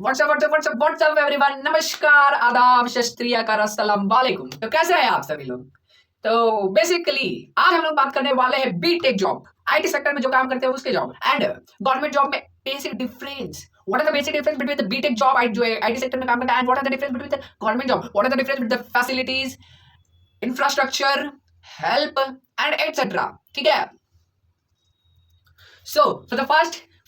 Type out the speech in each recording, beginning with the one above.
WhatsApp everyone. नमस्कार, आदाब, शत श्री अकाल, अस्सलाम वालेकुम। तो कैसे हैं आप सभी लोग? तो बेसिकली आज हम लोग बात करने वाले हैं बीटेक जॉब, आईटी सेक्टर में जो काम करते हैं उसके जॉब एंड गवर्नमेंट जॉब में basic difference. What are the basic difference between the BTech job जो आईटी सेक्टर में काम करता है and what are the difference between the government job, what are the difference with the facilities, infrastructure, help and etcetera. ठीक है। So the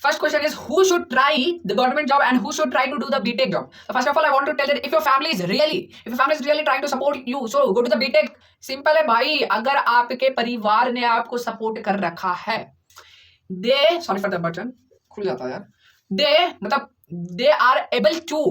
first question is, who should try the government job and who should try to do the BTech job? So first of all, I want to tell that if your family is really trying to support you, so go to the BTech. Simple है भाई, अगर आपके परिवार ने आपको support कर रखा है, they sorry for the button खुल जाता है यार, they are able to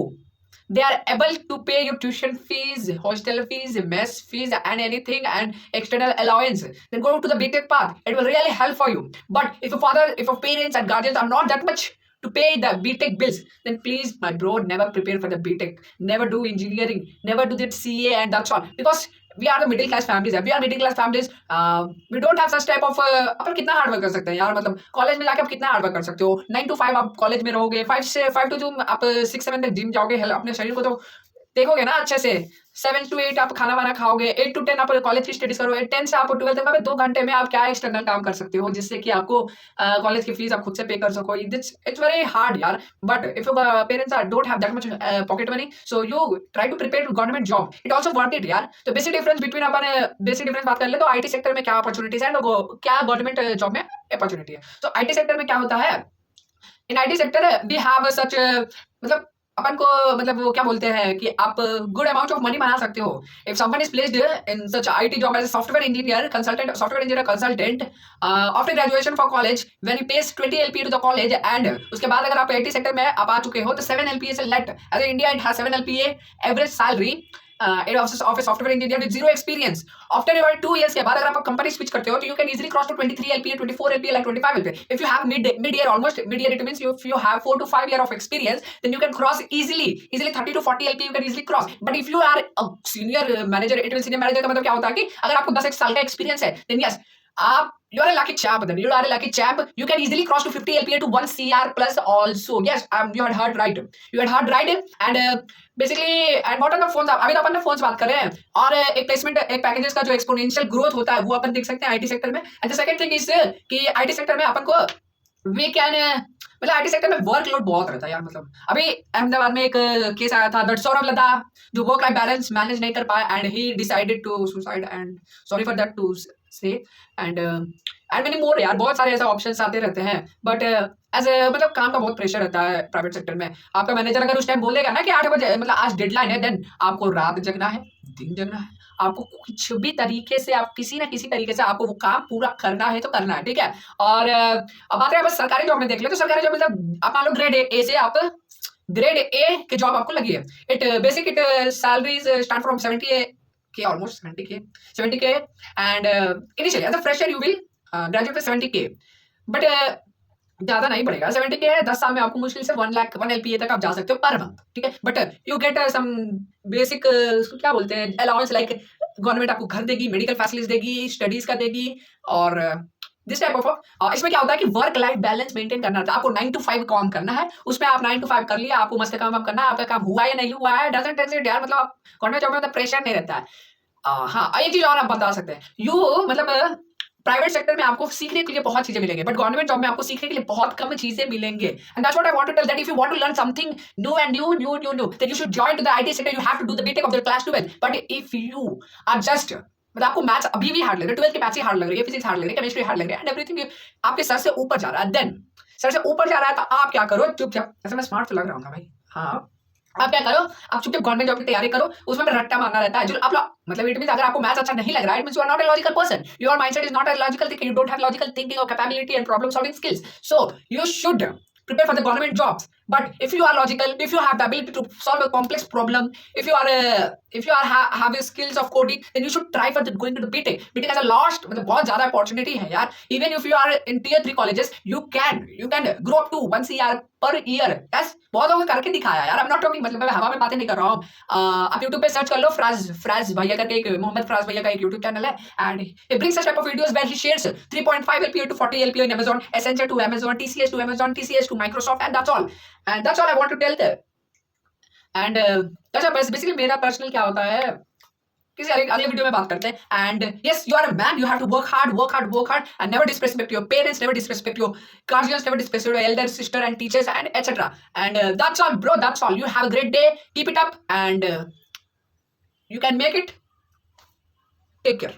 they are able to pay your tuition fees, hostel fees, mess fees and anything and external allowance, then go to the BTech path. It will really help for you. But if your parents and guardians are not that much to pay the BTech bills, then please my bro, never prepare for the BTech, never do engineering, never do that CA and that's all, because we are the middle class families. We are middle class families. We don't have such type of अपन कितना hard work कर सकते हैं यार, मतलब college में जाके आप कितना हार्ड वर्क कर सकते हो? 9 to 5 आप कॉलेज में रहोगे, 5 to आप 6-7 तक जिम जाओगे, अपने शरीर को तो देखोगे ना अच्छे से। 7 to 8 आप खाना वाना खाओगे, 8 to 10 आप कॉलेज की स्टडीज करोगे, 10 से आप 12 तक 2 घंटे में आप क्या एक्सटर्नल काम कर सकते हो जिससे कि आपको कॉलेज की फीस आप खुद से पे कर सको। इट्स वेरी हार्ड यार, but if your parents don't have that much pocket money, so you try to prepare to government job, it also worth it यार। तो बेसिक डिफरेंस बिटवीन अपन बेसिक डिफरेंस बात कर ले तो आईटी सेक्टर में क्या अपॉर्चुनिटीज है, क्या गवर्नमेंट जॉब में अपॉर्चुनिटी है। तो आईटी सेक्टर में क्या होता है, इन IT sector we have such मतलब अपन को मतलब वो क्या बोलते हैं कि आप गुड अमाउंट ऑफ मनी बना सकते हो। If someone is placed in such IT job as a software engineer consultant after graduation for college, when he pays 20 LPA to the college and उसके बाद अगर आप आईटी सेक्टर में आप आ चुके हो तो 7 LPA से let as India it has 7 LPA average salary of a software engineer with zero experience. After your 2 years के बाद अगर आप कंपनी स्विच करते हो तो you can easily cross to 23 LPA, 24 LPA, like 25 LPA. If you have mid year, almost mid year, it means if you have 4 to 5 year of experience, then you can cross easily 30 to 40 LPA you can easily cross. But if you are a senior manager, it means senior manager का मतलब क्या होता है कि अगर आपको 10 साल का एक्सपीरियंस है, then yes, you are a lucky champ. Then you are a lucky champ. You can easily cross to 50 LPA to 1 CR plus also. Yes, you had heard right. You had heard right. And basically, and what are the phones? अभी तो अपन ने phones बात कर रहे हैं, और एक placement, एक पैकेजेस का जो एक्सपोनेंशियल ग्रोथ होता है वो अपन देख सकते हैं आईटी सेक्टर में। And the second thing is कि आईटी सेक्टर में अपन को वी कैन मतलब आईटी सेक्टर में वर्कलोड बहुत रहता है यार। मतलब अभी अहमदाबाद में एक केस आया था दैट सौरभ लदा, जो वर्क लाइफ बैलेंस मैनेज नहीं कर पाया and he decided to suicide, and sorry for that to say and many more यार। बहुत सारे ऐसे ऑप्शंस आते रहते हैं, बट एज मतलब काम का बहुत प्रेशर रहता है प्राइवेट सेक्टर में। आपका मैनेजर अगर उस टाइम बोलेगा ना कि 8 बजे मतलब आज डेडलाइन है, देन आपको रात जगना है, दिन जगना है, आपको कुछ भी तरीके से आप किसी ना किसी तरीके से आपको वो काम पूरा करना है तो करना है। ठीक है। और अब बात है बस सरकारी जॉब में देख ले तो सरकारी जॉब मतलब आप मान लो ग्रेड ए से आप ग्रेड ए की जॉब आपको लगी है। It basic it salaries start from 70K, almost 70K and initially as a fresher you will graduate with 70K, but ज्यादा नहीं बढ़ेगा। 70K है, 10 साल में आपको मुश्किल से 1 LPA तक आप जा सकते हो पर मंथ। ठीक है। But you get some basic क्या बोलते हैं अलाउंस, लाइक गवर्नमेंट आपको घर देगी, मेडिकल फैसिलिटीज देगी, स्टडीज का देगी, और दिस टाइप ऑफ इसमें क्या होता है कि वर्क लाइफ बैलेंस मेंटेन करना था। आपको 9 to 5 काम करना है, उसमें आप 9 to 5 कर लिया, आपको मस्त काम करना है, आपका काम हुआ या नहीं हुआ है डजंट टेंशन यार। मतलब आप गवर्नमेंट जॉब में प्रेशर नहीं रहता है। हाँ, एक चीज और आप बता सकते हैं, यू मतलब प्राइवेट सेक्टर में आपको सीखने के लिए बहुत चीजें मिलेंगे, बट गवर्नमेंट जॉब में आपको सीखने के लिए बहुत कम चीजें मिलेंगे। And that's what I want to tell, that if you want to learn something new and new then you should join to the IT sector. You have to do the BTech of the class 12, but if you are just मतलब आपको maths अभी भी hard लग रहा है, 12th की maths ही hard लग रही है, फिजिक्स हार्ड लग रही है, केमिस्ट्री हार्ड लग रही है, एंड एवरीथिंग आपके सर से ऊपर जा रहा है, देन सर से ऊपर जा रहा है तो आप क्या करो, चुपचाप, ऐसे मैं स्मार्ट तो लग रहा हूँ भाई, हाँ, आप क्या करो, आप चुपचाप गवर्नमेंट जॉब की तैयारी करो, उसमें रट्टा मारना रहता है जो आप मतलब इट मींस अगर आपको मैथ्स अच्छा नहीं लग रहा है, it means you are not a logical person, your mindset is not a logical thinking, you don't have logical thinking और capability and problem solving skills, so you should prepare for the government jobs. But if you are logical, if you have the ability to solve a complex problem, if you are have the skills of coding, then you should try for going to the BTech. BTech has a lot मतलब बहुत ज्यादा opportunity है यार। Even if you are in tier 3 colleges, you can grow up to 1 CR per year. Yes, बहुत लोगों ने करके दिखाया यार। I'm not talking मतलब मैं हवा में बातें नहीं कर रहा हूँ। आप YouTube पे सर्च कर लो, फ्राज भैया करके एक मोहम्मद फ्राज भैया का एक YouTube चैनल है, and he brings such type of videos where he shares 3.5 LPA to 40 LPA in Amazon, Accenture to Amazon, TCS to Amazon, TCS to Microsoft, and that's all. And that's all I want to tell them. And अच्छा basically मेरा personal क्या होता है, किसी अगले video में बात करते हैं। And yes, you are a man, you have to work hard and never disrespect your parents, never disrespect your guardians, never disrespect your elder sister and teachers and etc. And that's all, bro. That's all. You have a great day. Keep it up, and you can make it. Take care.